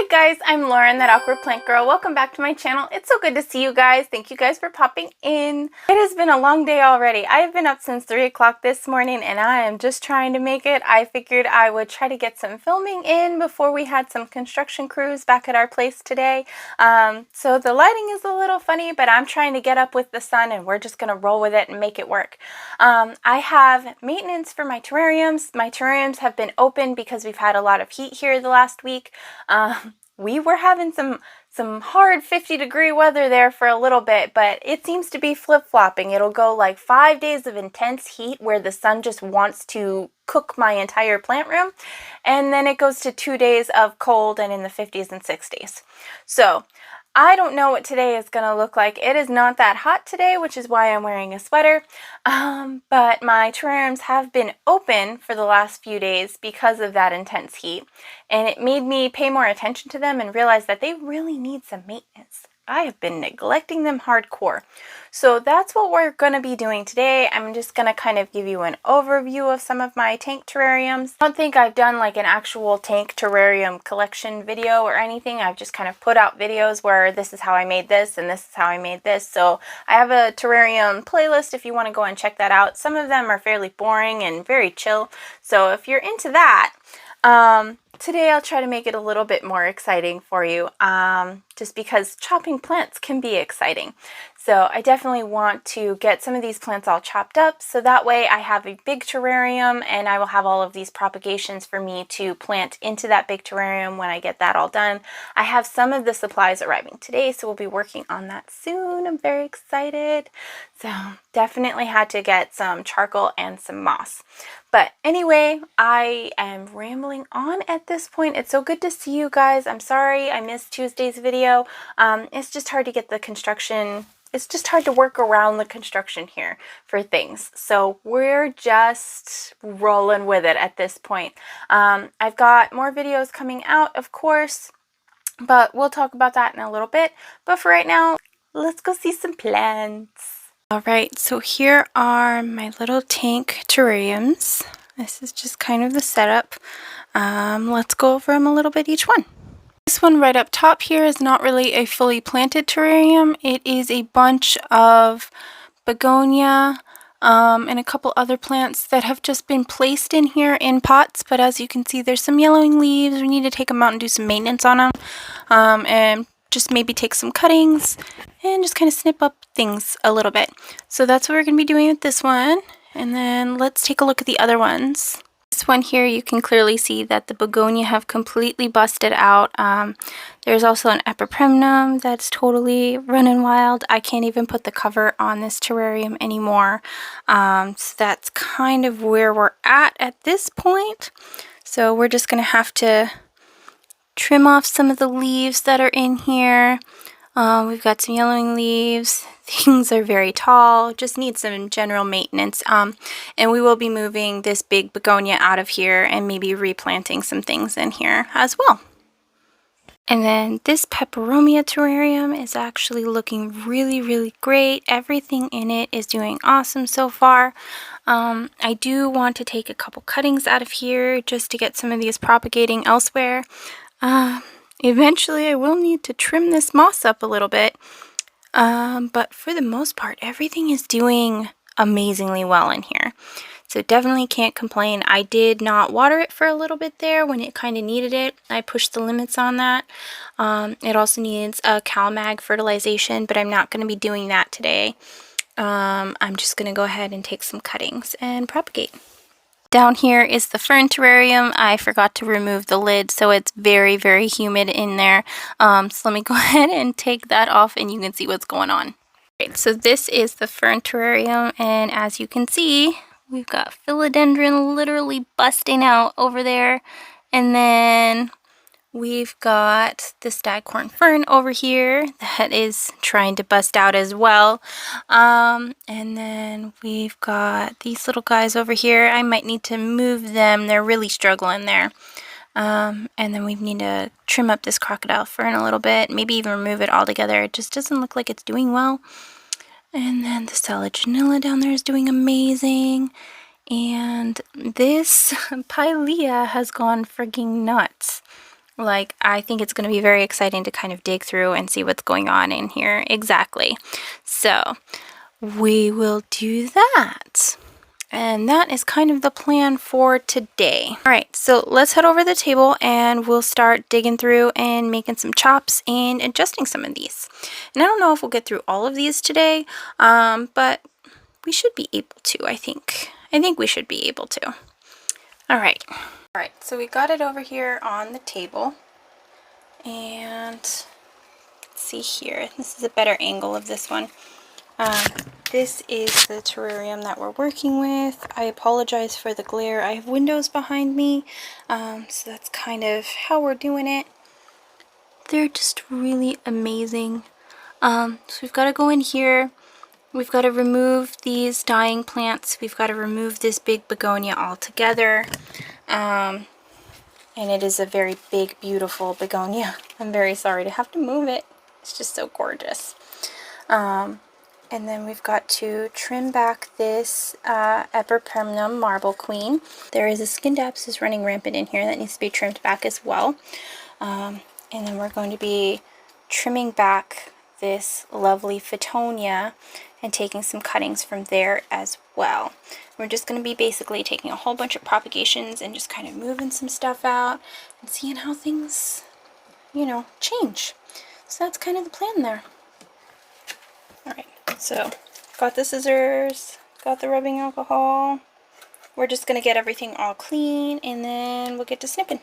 Hi guys, I'm Lauren, that awkward plant girl. Welcome back to my channel. It's so good to see you guys. Thank you guys for popping in. It has been a long day already. I have been up since 3 o'clock this morning and I am just trying to make it. I figured I would try to get some filming in before we had some construction crews back at our place today. So the lighting is a little funny, but I'm trying to get up with the sun and we're just going to roll with it and make it work. I have maintenance for my terrariums. My terrariums have been open because we've had a lot of heat here the last week. We were having some hard 50-degree weather there for a little bit, but it seems to be flip-flopping. It'll go like 5 days of intense heat where the sun just wants to cook my entire plant room, and then it goes to 2 days of cold and in the 50s and 60s. So I don't know what today is going to look like. It is not that hot today, which is why I'm wearing a sweater. But my terrariums have been open for the last few days because of that intense heat. And it made me pay more attention to them and realize that they really need some maintenance. I have been neglecting them hardcore. So that's what we're going to be doing today. I'm just going to kind of give you an overview of some of my tank terrariums. I don't think I've done like an actual tank terrarium collection video or anything. I've just kind of put out videos where this is how I made this and this is how I made this. So I have a terrarium playlist if you want to go and check that out. Some of them are fairly boring and very chill. So if you're into that, today I'll try to make it a little bit more exciting for you, just because chopping plants can be exciting. So I definitely want to get some of these plants all chopped up so that way I have a big terrarium and I will have all of these propagations for me to plant into that big terrarium when I get that all done. I have some of the supplies arriving today, so we'll be working on that soon. I'm very excited. So definitely had to get some charcoal and some moss. But anyway, I am rambling on at this point. It's so good to see you guys. I'm sorry I missed Tuesday's video. It's just hard to get the construction. It's just hard to work around the construction here for things. So we're just rolling with it at this point. I've got more videos coming out, of course, but we'll talk about that in a little bit. But for right now, let's go see some plants. Alright, so here are my little tank terrariums. This is just kind of the setup. Let's go over them a little bit each one. This one right up top here is not really a fully planted terrarium. It is a bunch of Begonia and a couple other plants that have just been placed in here in pots. But as you can see, there's some yellowing leaves. We need to take them out and do some maintenance on them. And just maybe take some cuttings and just kind of snip up things a little bit. So that's what we're going to be doing with this one. And then let's take a look at the other ones. This one here, you can clearly see that the Begonia have completely busted out. There's also an epipremnum that's totally running wild. I can't even put the cover on this terrarium anymore. So that's kind of where we're at this point. So we're just going to have to trim off some of the leaves that are in here. We've got some yellowing leaves. Things are very tall. Just need some general maintenance. And we will be moving this big Begonia out of here and maybe replanting some things in here as well. And then this peperomia terrarium is actually looking really, really great. Everything in it is doing awesome so far. I do want to take a couple cuttings out of here just to get some of these propagating elsewhere. Eventually I will need to trim this moss up a little bit, but for the most part everything is doing amazingly well in here, so definitely can't complain. I did not water it for a little bit there when it kind of needed it. I pushed the limits on that. It also needs a CalMag fertilization, but I'm not going to be doing that today. I'm just going to go ahead and take some cuttings and propagate. Down here is the fern terrarium. I forgot to remove the lid, so it's very, very humid in there. So let me go ahead and take that off and you can see what's going on. Right, so this is the fern terrarium, and as you can see, we've got philodendron literally busting out over there. And then we've got the staghorn fern over here that is trying to bust out as well. And then we've got these little guys over here. I might need to move them. They're really struggling there. And then we need to trim up this crocodile fern a little bit, maybe even remove it altogether. It just doesn't look like it's doing well. And then the Selaginella down there is doing amazing. And this Pilea has gone frigging nuts. Like, I think it's going to be very exciting to kind of dig through and see what's going on in here. Exactly. So we will do that. And that is kind of the plan for today. All right, so let's head over to the table and we'll start digging through and making some chops and adjusting some of these. And I don't know if we'll get through all of these today, but we should be able to, I think. I think we should be able to. All right. All right, so we got it over here on the table. And let's see here. This is a better angle of this one. This is the terrarium that we're working with. I apologize for the glare. I have windows behind me, so that's kind of how we're doing it. They're just really amazing. So we've got to go in here. We've got to remove these dying plants. We've got to remove this big begonia altogether. And it is a very big, beautiful begonia. I'm very sorry to have to move it. It's just so gorgeous. And then we've got to trim back this Epipermnum marble queen. There is a Scindapsus running rampant in here that needs to be trimmed back as well. And then we're going to be trimming back this lovely Phytonia and taking some cuttings from there as well. We're just going to be basically taking a whole bunch of propagations and just kind of moving some stuff out and seeing how things, you know, change. So that's kind of the plan there. Alright, so got the scissors, got the rubbing alcohol. We're just going to get everything all clean and then we'll get to snipping.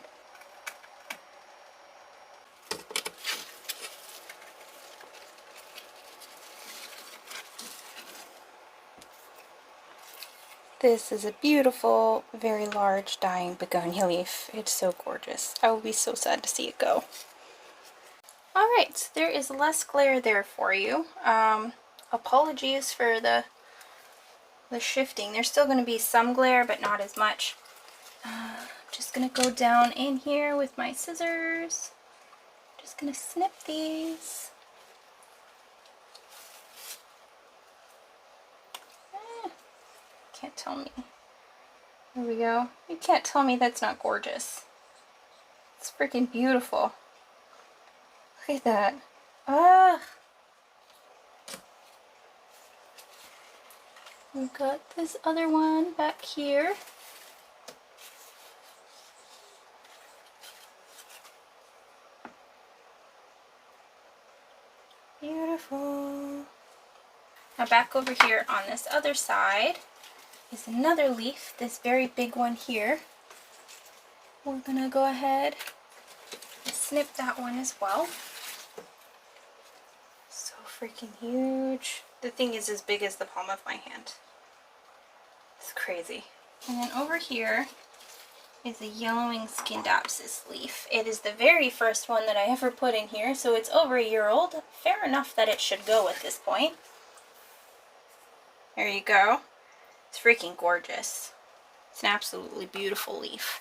This is a beautiful, very large dying begonia leaf. It's so gorgeous. I will be so sad to see it go. Alright, so there is less glare there for you. Apologies for the shifting. There's still going to be some glare, but not as much. Just going to go down in here with my scissors. Just going to snip these. Can't tell me. There we go. You can't tell me that's not gorgeous. It's freaking beautiful. Look at that. Ah! We've got this other one back here. Beautiful. Now back over here on this other side is another leaf, this very big one here. We're gonna go ahead and snip that one as well. So freaking huge. The thing is as big as the palm of my hand. It's crazy. And then over here is a yellowing Scindapsus leaf. It is the very first one that I ever put in here, so it's over a year old. Fair enough that it should go at this point. There you go. It's freaking gorgeous. It's an absolutely beautiful leaf.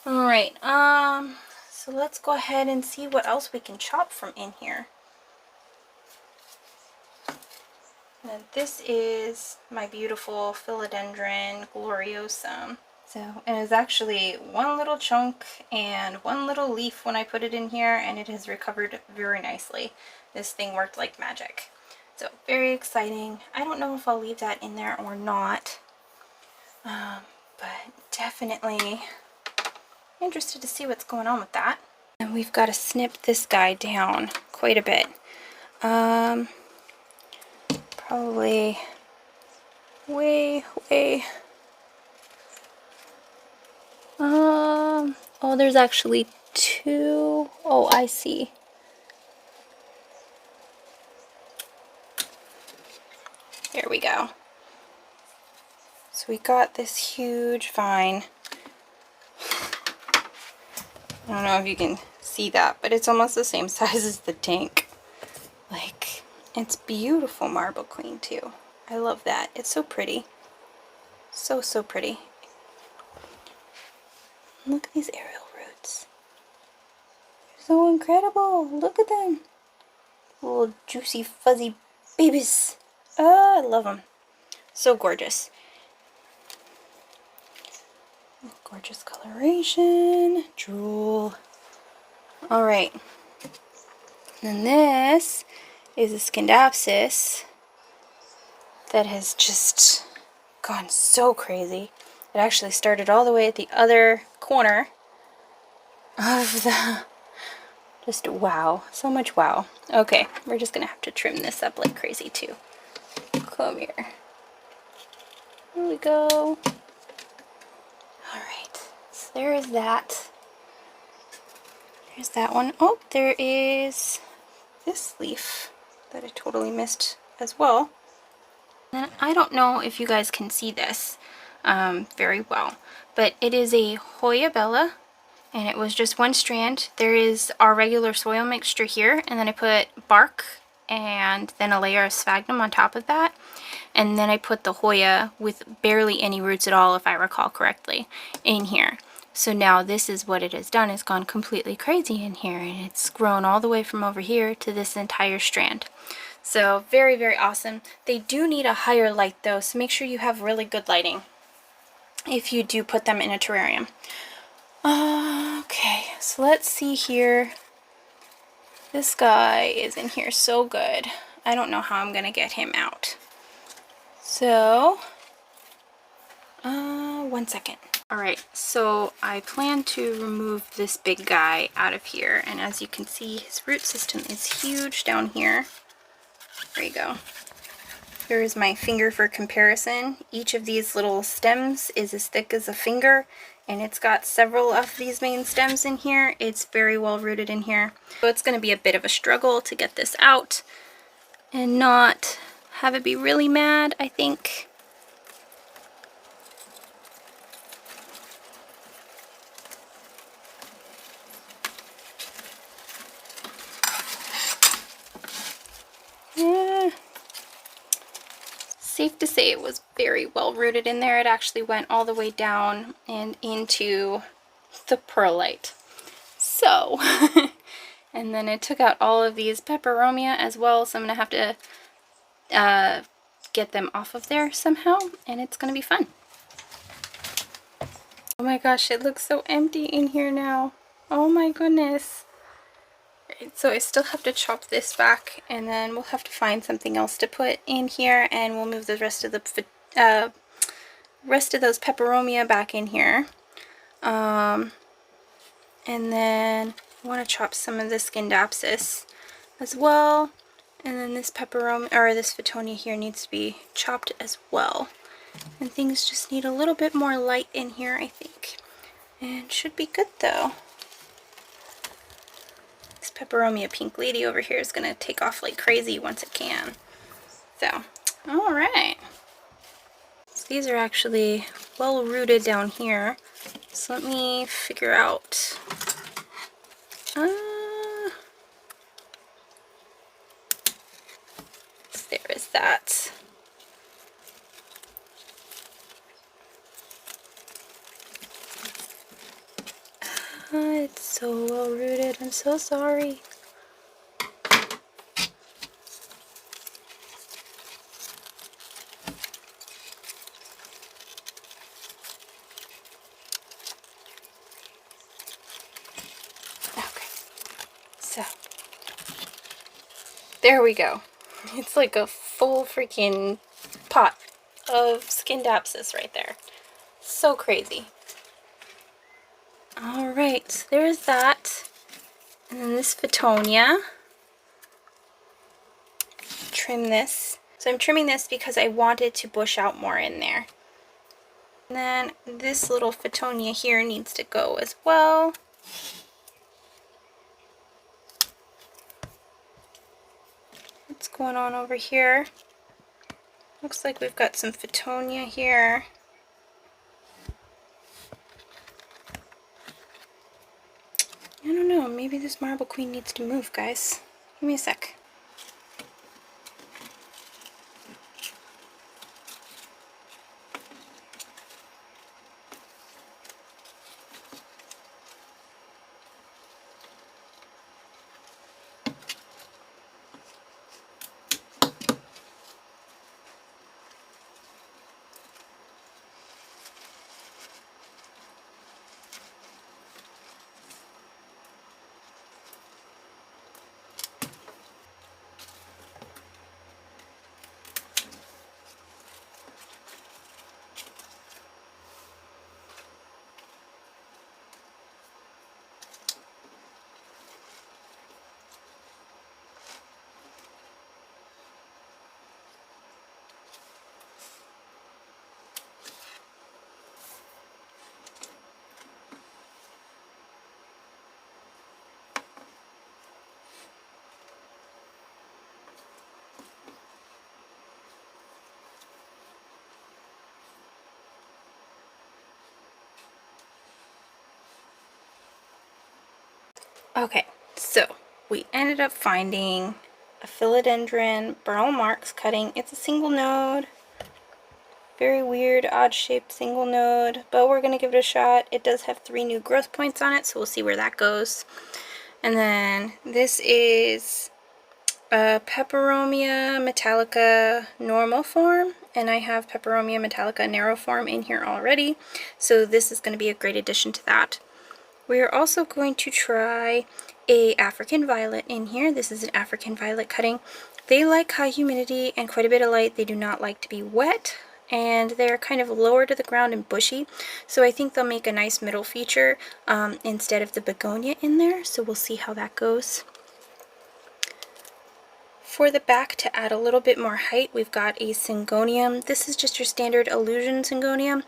Alright, so let's go ahead and see what else we can chop from in here. And this is my beautiful Philodendron gloriosum. So, and it's actually one little chunk and one little leaf when I put it in here, and it has recovered very nicely. This thing worked like magic. So, very exciting. I don't know if I'll leave that in there or not, but definitely interested to see what's going on with that. And we've got to snip this guy down quite a bit. Probably way. Oh, there's actually two. Oh, I see. There we go. So we got this huge vine. I don't know if you can see that, but it's almost the same size as the tank. Like, it's beautiful marble queen too. I love that. It's so pretty. So pretty. Look at these aerial roots. They're so incredible. Look at them. Little juicy fuzzy babies. Oh, I love them. So gorgeous. Gorgeous coloration. Drool. Alright. And this is a Scindapsus that has just gone so crazy. It actually started all the way at the other corner of the... Just wow. So much wow. Okay, we're just gonna have to trim this up like crazy too. Come here. Here we go. Alright, so there is that. There's that one. Oh, there is this leaf that I totally missed as well. And I don't know if you guys can see this very well, but it is a Hoya Bella, and it was just one strand. There is our regular soil mixture here, and then I put bark and then a layer of sphagnum on top of that, and then I put the Hoya with barely any roots at all, if I recall correctly, in here. So now this is what it has done. It's gone completely crazy in here, and it's grown all the way from over here to this entire strand. So very, very awesome. They do need a higher light though, so make sure you have really good lighting if you do put them in a terrarium. Okay, so let's see here. This guy is in here so good. I don't know how I'm gonna get him out. So, 1 second. Alright, so I plan to remove this big guy out of here, and as you can see, his root system is huge down here. There you go. Here is my finger for comparison. Each of these little stems is as thick as a finger, and it's got several of these main stems in here. It's very well rooted in here. So it's going to be a bit of a struggle to get this out and not have it be really mad, I think. Yeah. Safe to say it was very well rooted in there. It actually went all the way down and into the perlite. So, and then it took out all of these peperomia as well, so I'm going to have to get them off of there somehow, and it's going to be fun. Oh my gosh, it looks so empty in here now. Oh my goodness. So I still have to chop this back, and then we'll have to find something else to put in here, and we'll move the rest of the those peperomia back in here. And then I want to chop some of this Scindapsus as well, and then this peperomia, or this Fittonia here, needs to be chopped as well. And things just need a little bit more light in here, I think, and should be good though. This peperomia pink lady over here is gonna take off like crazy once it can. So, alright. So these are actually well rooted down here. So let me figure out. So there is that. It's so well rooted. I'm so sorry. Okay. So there we go. It's like a full freaking pot of Scindapsus right there. So crazy. Alright, so there's that. And then this Fittonia. Trim this. So I'm trimming this because I wanted to bush out more in there. And then this little Fittonia here needs to go as well. What's going on over here? Looks like we've got some Fittonia here. I don't know, maybe this marble queen needs to move, guys. Give me a sec. Okay, so we ended up finding a philodendron Burl Marx cutting. It's a single node. Very weird, odd-shaped single node, but we're going to give it a shot. It does have 3 new growth points on it, so we'll see where that goes. And then this is a Peperomia metallica normal form, and I have Peperomia metallica narrow form in here already, so this is going to be a great addition to that. We are also going to try a African violet in here. This is an African violet cutting. They like high humidity and quite a bit of light. They do not like to be wet, and they're kind of lower to the ground and bushy, so I think they'll make a nice middle feature instead of the begonia in there, so we'll see how that goes. For the back, to add a little bit more height, we've got a syngonium. This is just your standard illusion syngonium.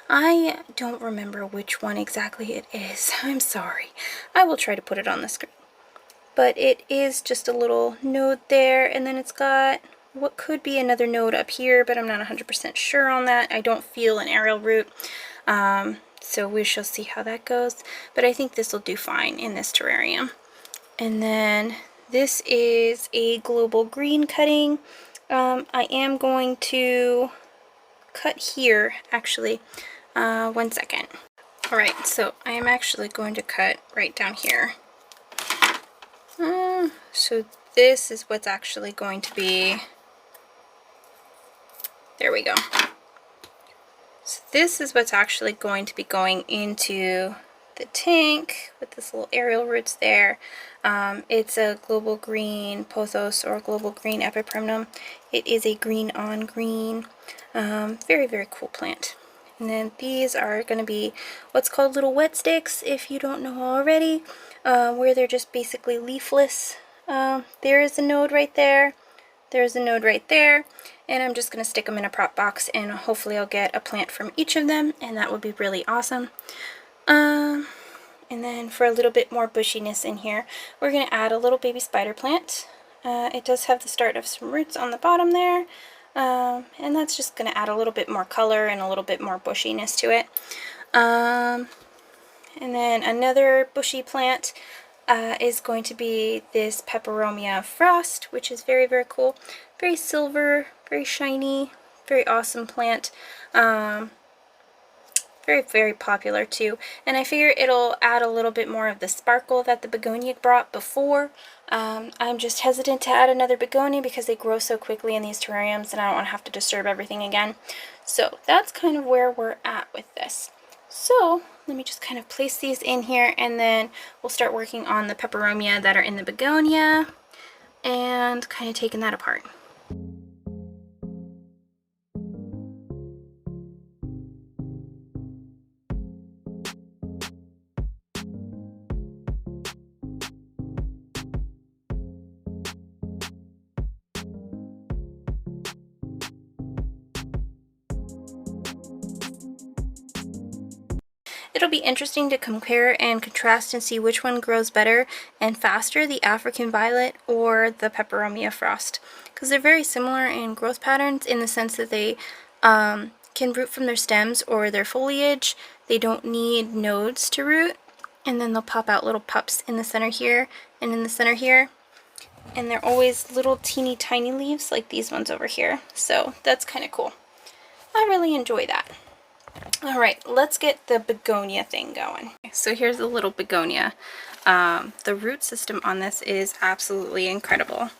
I don't remember which one exactly it is. I'm sorry. I will try to put it on the screen. But it is just a little node there, and then it's got what could be another node up here, but I'm not 100% sure on that. I don't feel an aerial root, so we shall see how that goes. But I think this will do fine in this terrarium. And then this is a global green cutting. I am going to cut here, actually. 1 second. Alright, so I am actually going to cut right down here. So this is what's actually going to be... There we go. So this is what's actually going to be going into the tank with this little aerial roots there. It's a global green pothos or global green epipremnum. It is a green on green. Very, very cool plant. And then these are going to be what's called little wet sticks, if you don't know already, where they're just basically leafless. There is a node right there. There's a node right there, and I'm just going to stick them in a prop box, and hopefully I'll get a plant from each of them, and that would be really awesome. And then for a little bit more bushiness in here, we're going to add a little baby spider plant. It does have the start of some roots on the bottom there, and that's just going to add a little bit more color and a little bit more bushiness to it. And then another bushy plant is going to be this Peperomia Frost, which is very, very cool. Very silver, very shiny, very awesome plant. Very, very popular too. And I figure it'll add a little bit more of the sparkle that the begonia brought before. I'm just hesitant to add another begonia because they grow so quickly in these terrariums and I don't want to have to disturb everything again. So that's kind of where we're at with this. So let me just kind of place these in here, and then we'll start working on the peperomia that are in the begonia and kind of taking that apart. It'll be interesting to compare and contrast and see which one grows better and faster, the African violet or the Peperomia Frost, because they're very similar in growth patterns in the sense that they can root from their stems or their foliage. They don't need nodes to root, and then they'll pop out little pups in the center here and in the center here, and they're always little teeny tiny leaves like these ones over here, so that's kind of cool. I really enjoy that. Alright, let's get the begonia thing going. So here's the little begonia. The root system on this is absolutely incredible.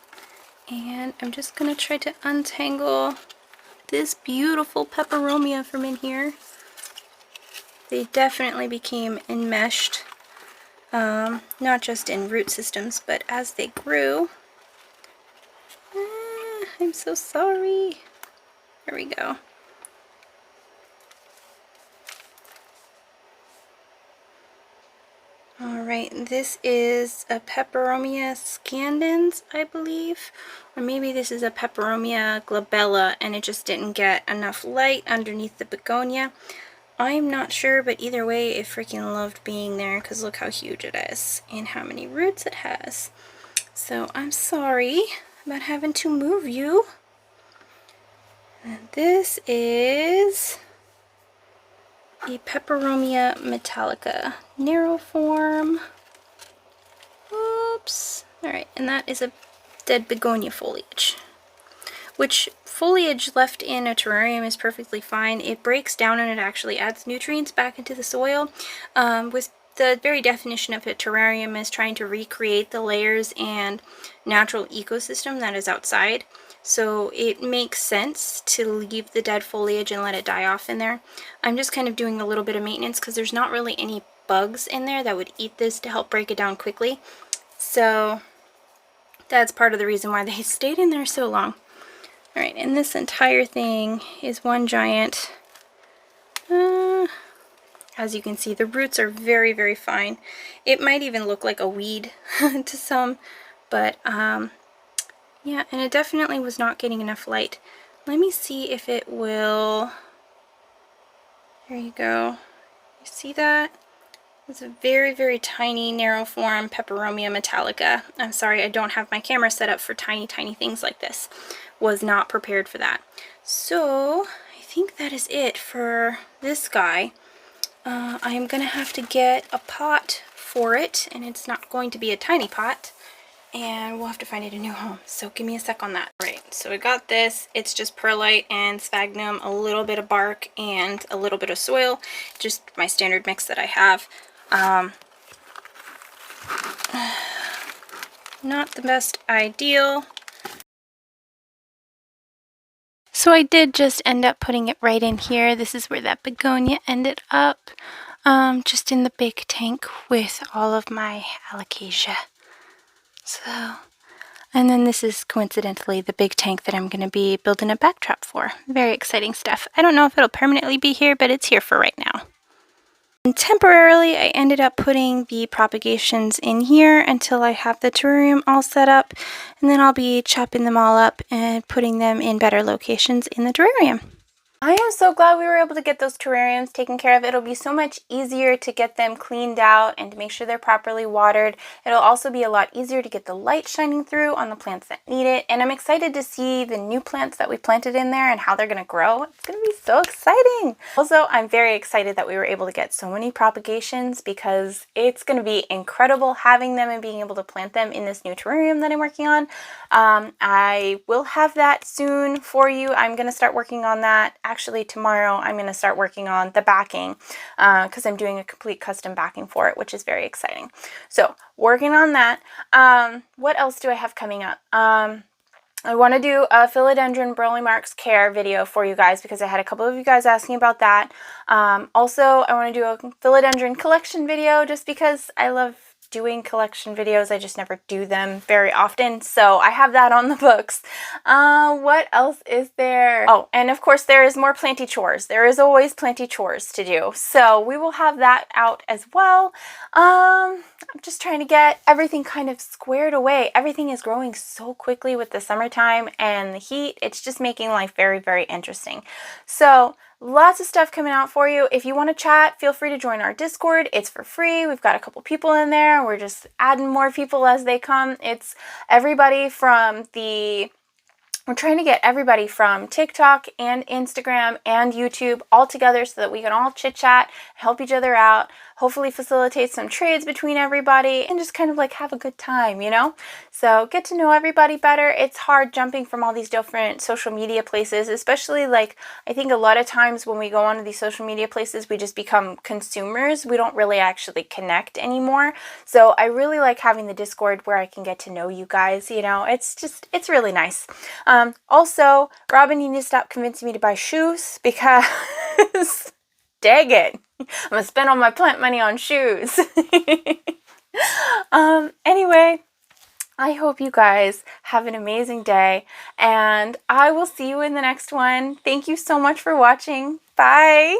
And I'm just going to try to untangle this beautiful peperomia from in here. They definitely became enmeshed, not just in root systems, but as they grew. I'm so sorry. There we go. Alright, this is a Peperomia scandens, I believe. Or maybe this is a Peperomia glabella and it just didn't get enough light underneath the begonia. I'm not sure, but either way, it freaking loved being there because look how huge it is and how many roots it has. So I'm sorry about having to move you. And this is a Peperomia metallica narrow form. Alright, and that is a dead begonia foliage. Which foliage left in a terrarium is perfectly fine. It breaks down and it actually adds nutrients back into the soil. With the very definition of a terrarium is trying to recreate the layers and natural ecosystem that is outside. So it makes sense to leave the dead foliage and let it die off in there. I'm just kind of doing a little bit of maintenance because there's not really any bugs in there that would eat this to help break it down quickly. So that's part of the reason why they stayed in there so long. Alright, and this entire thing is one giant, as you can see, the roots are very, very fine. It might even look like a weed to some, but yeah, and it definitely was not getting enough light. Let me see if it will, there you go, you see that? It's a very, very tiny, narrow form Peperomia metallica. I'm sorry, I don't have my camera set up for tiny, tiny things like this. Was not prepared for that. So, I think that is it for this guy. I am going to have to get a pot for it, and it's not going to be a tiny pot, and we'll have to find it a new home. So give me a sec on that. Alright, so I got this. It's just perlite and sphagnum, a little bit of bark, and a little bit of soil. Just my standard mix that I have. Not the best ideal. So I did just end up putting it right in here. This is where that begonia ended up, just in the big tank with all of my alocasia. So, and then this is coincidentally the big tank that I'm going to be building a backdrop for. Very exciting stuff. I don't know if it'll permanently be here, but it's here for right now. And temporarily, I ended up putting the propagations in here until I have the terrarium all set up, and then I'll be chopping them all up and putting them in better locations in the terrarium. I am so glad we were able to get those terrariums taken care of. It'll be so much easier to get them cleaned out and to make sure they're properly watered. It'll also be a lot easier to get the light shining through on the plants that need it. And I'm excited to see the new plants that we planted in there and how they're going to grow. It's going to be so exciting. Also, I'm very excited that we were able to get so many propagations because it's going to be incredible having them and being able to plant them in this new terrarium that I'm working on. I will have that soon for you. I'm going to start working on that. Actually, tomorrow I'm going to start working on the backing because I'm doing a complete custom backing for it, which is very exciting. So, working on that. What else do I have coming up? I want to do a philodendron burley marks care video for you guys because I had a couple of you guys asking about that. Also, I want to do a philodendron collection video just because I love doing collection videos. I just never do them very often, so I have that on the books. What else is there? Oh, and of course there is more planty chores. There is always planty chores to do, so we will have that out as well. I'm just trying to get everything kind of squared away. Everything is growing so quickly with the summertime and the heat. It's just making life very, very interesting. So lots of stuff coming out for you. If you want to chat, feel free to join our Discord. It's for free. We've got a couple people in there. We're just adding more people as they come. It's everybody from we're trying to get everybody from TikTok and Instagram and YouTube all together so that we can all chit chat, help each other out, hopefully facilitate some trades between everybody and just kind of like have a good time, you know? So get to know everybody better. It's hard jumping from all these different social media places, especially like I think a lot of times when we go onto these social media places, we just become consumers. We don't really actually connect anymore. So I really like having the Discord where I can get to know you guys, you know? It's really nice. Also, Robin, you need to stop convincing me to buy shoes because dang it, I'm gonna spend all my plant money on shoes. Anyway, I hope you guys have an amazing day and I will see you in the next one. Thank you so much for watching. Bye.